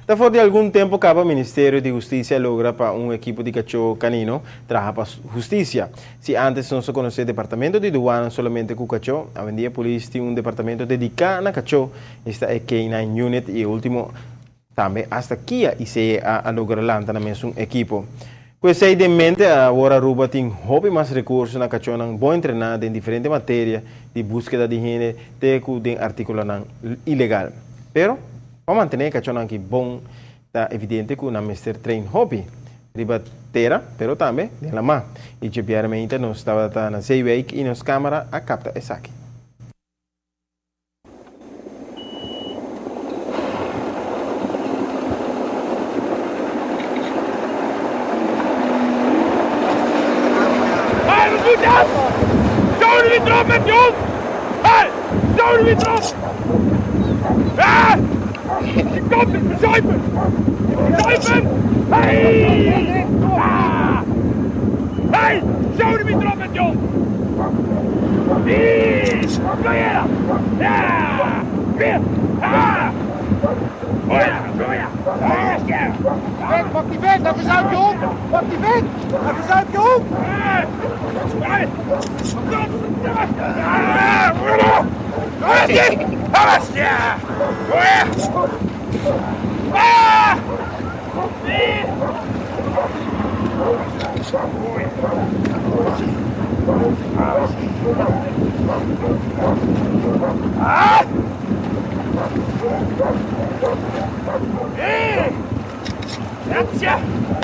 Después de algún tiempo, el Ministerio de Justicia logra para un equipo de cachorro canino trabajar para justicia. Si antes no se conocía el departamento de aduana solamente con cachorro, hoy en día la policía tiene un departamento dedicado a cachorro, esta es K9 Unit y el último también hasta Kia y se a lograr también un equipo. Pues hay de mente ahora Aruba tiene hobby más recursos na cachorro buen entrenado en diferentes materias de búsqueda de higiene de artículos ilegal. Pero para mantener cachorro aquí bom, está evidente que una Mr. Train hobby. Ribatera, pero también de la mano. Y diariamente nos estaba na zeeweek y nos cámara a capta esa aquí. Zouden we erop met Jon? Hey! Zouden we erop? Ja! Je komt het, verzuipen! Verzuipen! Hey! Ah! Hey! Zouden we erop met Jon? Kom hier! Ja! Weer! Ah! Kom hier! Kom hier! Weg, pak die weg, dan verzuip je op! Pak die weg, dan verzuip je op!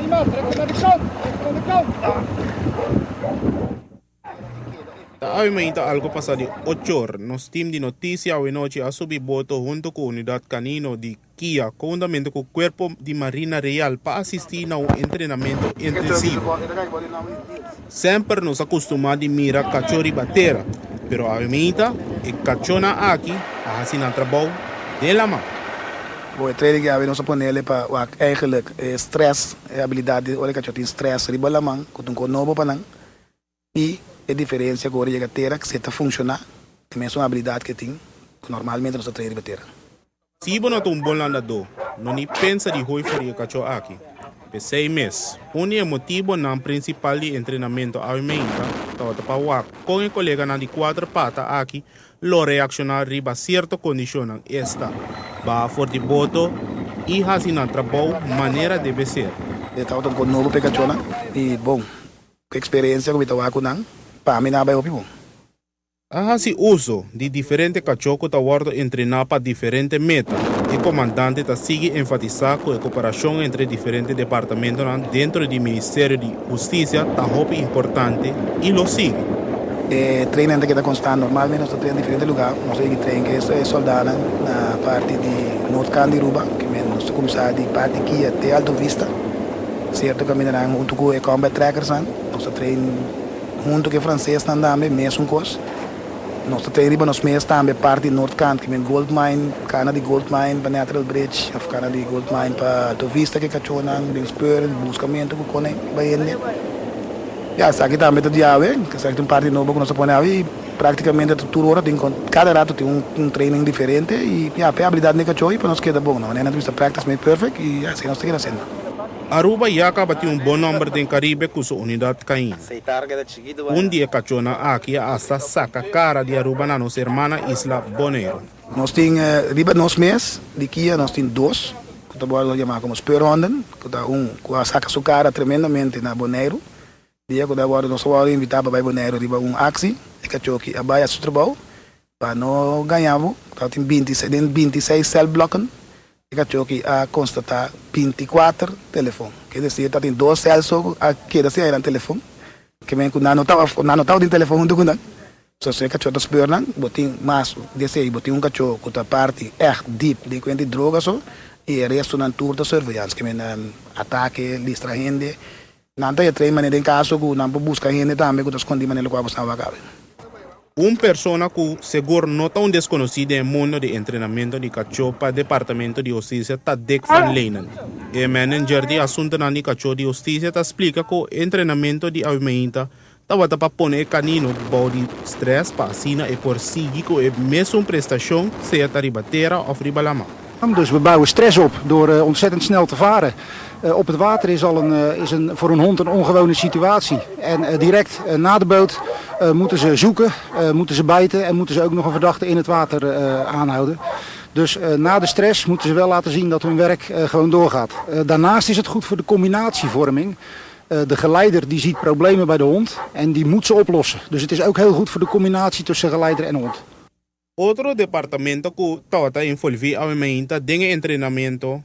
Iemand, trek hem naar de kant! Trek hem naar de kant! Obviamente algo pasa de 8 horas. Nos team de noticia hoy noche a subir voto junto con Unidad Canino de Kia, conjuntamente con el Cuerpo de Marina Real para asistir a un entrenamiento intensivo. Siempre nos acostumbramos a mirar cachorro y batera, pero obviamente el cachorro aquí hace un trabajo de la mano. Het training ja, we ons ponerle para eigenlijk stress, habilidade, olha que tem stress riba la man, com um novo panang e a diferença agora chega ter que se está funcionar, também é uma habilidade que tem, que normalmente nós treinamos ter. Se você não é um bom landador, não nem pensa de hoje para o cachorro aqui. Por 6 meses, o motivo não principal de treinamento aumenta, para o com o colega de 4 patas aqui, lo reaccionar riba cierta condición esta va for de voto y hace un trabajo manera debe ser. Estava com novo pecachona e bom, que experiência que eu com não, para mim não vai ouvir bom. Hace uso de diferentes cachorros que estão entrenados para diferentes metas. El comandante sigue enfatizando que la cooperación entre diferentes departamentos dentro del Ministerio de Justicia es importante y lo sigue. Treinamento que está constante, normalmente nós treinamos em diferentes lugares. Nós treinamos que é soldado na parte de Norte Can de Aruba, que nós começamos de parte aqui até Alto Vista. Certo, caminhamos junto com o Combat Trackers, nós treinamos junto com o francês também, mesmo coisa. Nós treinamos nos meses também parte de Norte Can, que é Gold Mine, cana de Gold Mine para Natural Bridge, cana de Gold Mine para Alto Vista, que é cachonan, de spur, buscamento que cone, baiane. Ja, aqui também todo dia, que tem parte nova que nós põe aí, praticamente tudo hora tem cada rato tem um training diferente e a habilidade de cachorro para nós queda bom, não é? Nós practice made perfect e assim nós temos que Aruba já acaba de bom número de Caribe com sua unidade Caim. Dia cachorro aqui hasta saca cara de Aruba na nossa irmã Isla Bonaire. Nós temos riba nos mês de Kia nós temos 2, que nós chamamos como spearhonden, que saca sua cara tremendamente na Bonaire. Dia quando agora nós vamos invitar para Bonaire riba axi, cachorro que abaia seu trabalho, para não ganhar, tem 26 cell blocken. Cachorro que a constatar 24 telefone. Quer dizer, tem 2 cells só aqui da cena telefone. Que vem com não de telefone junto com nós. Só se cachorro das pernas, botin mais desse botin cachorro com a parte deep de quente droga só e o resto na tour da surveillance que vem ataque, listra gente. Não tem três maneiras em caso que não busca gente também que esconde maneira que vamos trabalhar. Persona que seguro não tão desconhecida no mundo de treinamento de cachorro para o Departamento de Justiça está Dick Van Leenen. O manager de assunto de cachorro de justiça explica que o treinamento de aumenta estava para pôr canino de stress para assinar e por seguir com a mesma prestação, seja ribatera ou ribalama. Dus we bouwen stress op door ontzettend snel te varen. Op het water is voor een hond een ongewone situatie. En direct na de boot moeten ze zoeken, moeten ze bijten en moeten ze ook nog een verdachte in het water aanhouden. Dus na de stress moeten ze wel laten zien dat hun werk gewoon doorgaat. Daarnaast is het goed voor de combinatievorming. De geleider die ziet problemen bij de hond en die moet ze oplossen. Dus het is ook heel goed voor de combinatie tussen geleider en hond. Otro departamento que está envolvido en dingen entrenamiento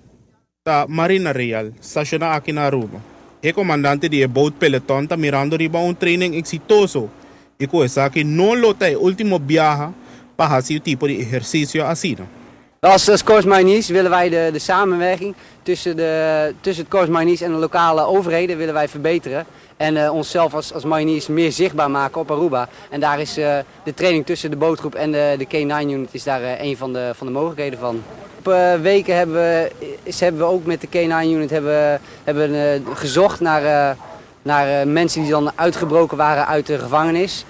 da Marina Real, staciona aqui na Aruba. El comandante de boat pelotón está mirando riba un training exitoso. Y con eso que no lo está el último viaje para hacer tipo de ejercicio así. Als Corps Mariniers willen wij de samenwerking tussen het Corps Mariniers en de lokale overheden willen wij verbeteren. En onszelf als mariniers meer zichtbaar maken op Aruba. En daar is de training tussen de bootgroep en de K9 unit is daar een van de mogelijkheden van. Op weken hebben we ook met de K9 unit hebben gezocht naar mensen die dan uitgebroken waren uit de gevangenis.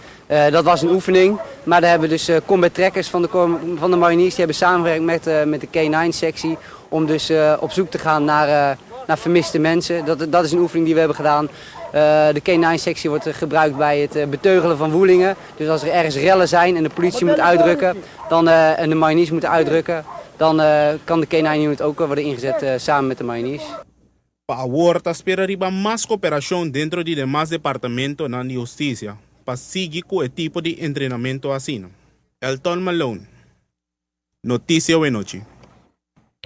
Dat was een oefening, maar daar hebben we dus combat trackers van de mariniers die hebben samengewerkt met de K9-sectie om dus op zoek te gaan naar vermiste mensen. Dat is een oefening die we hebben gedaan. De K9-sectie wordt gebruikt bij het beteugelen van woelingen. Dus als er ergens rellen zijn en de politie moet uitdrukken en de mariniers moeten uitdrukken, dan kan de K9-unit ook worden ingezet samen met de mariniers. Ahora espera riba más cooperación dentro de demás departamentos de justicia para seguir con el tipo de entrenamiento así. Elton Malone, Noticia Buenochi.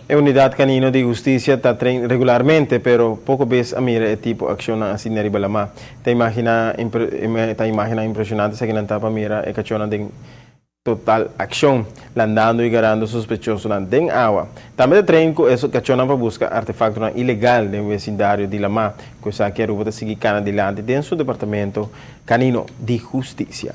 La unidad canino de justicia está regularmente, pero poco veces a mirar el tipo de acción así en arriba la más. Te imagina impresionante se que no está para mirar el cachón de total acción, landando y ganando sospechosos en agua. También traen con eso cachona para buscar artefactos ilegales del vecindario de la MA, cosa que Aruba sigue adelante dentro del departamento canino de justicia.